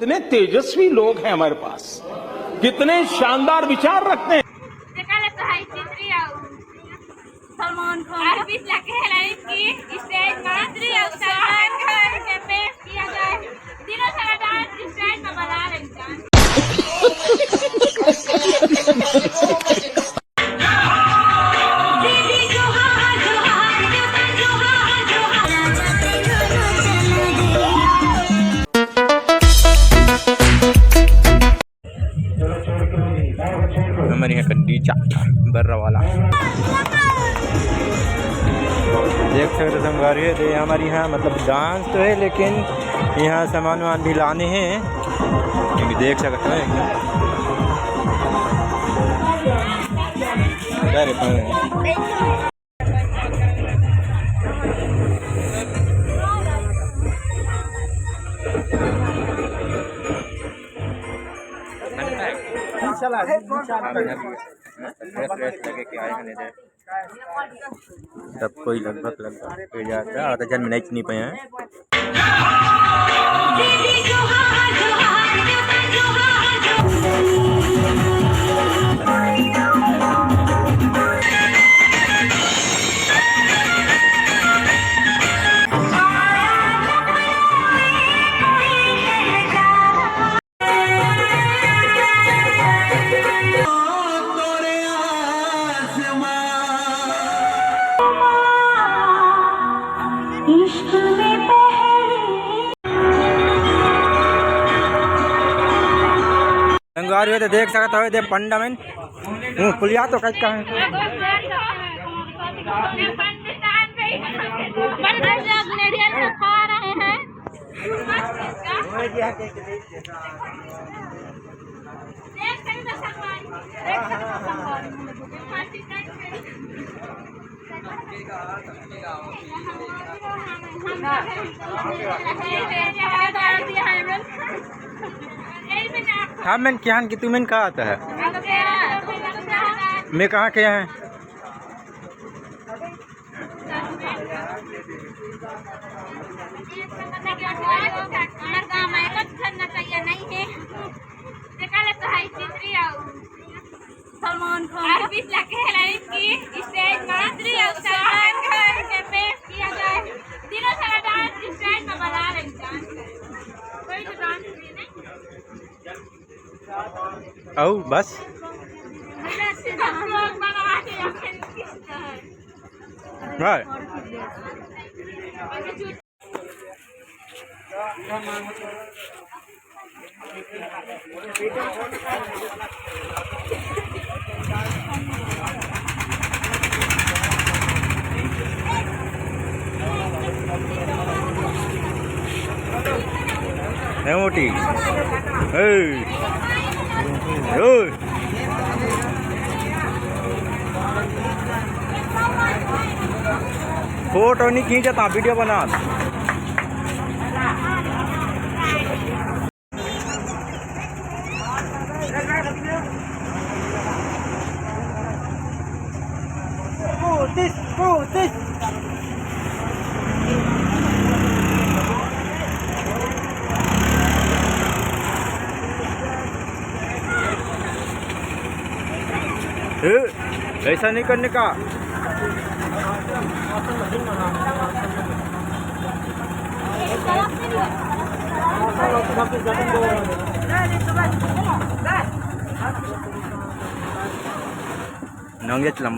कितने तेजस्वी लोग हैं हमारे पास, कितने शानदार विचार रखते हैं। सलमान खान की स्टेज पर पेश किया जाए, तीनों सारा डांस स्टेज में बना रहे हमारे यहाँ कंडीचा बर्रा वाला देख सकते हो संगवारी है। तो हमारे यहाँ मतलब डांस तो है, लेकिन यहाँ सामान वामान भी लाने हैं, क्योंकि देख सकते हैं सब कोई लगभग पे जाता है, आधा जन में नहीं पाए हैं। संगवारी हो तो देख सकता हो, पंडा में पुलिया तो कहीं कहाँ हाँ मैंने क्या कि तू मैंने कहा आता है, मैं कहाँ के हैं सलमान खान की स्टेज पर पेश किया जाए, तीनों सारा डांस स्टेज में बना रहे कोई तो डांस आओ बस right. मोटी फोटो नहीं खींचता, वीडियो बना ऐसा नहीं करने का। नंगे चला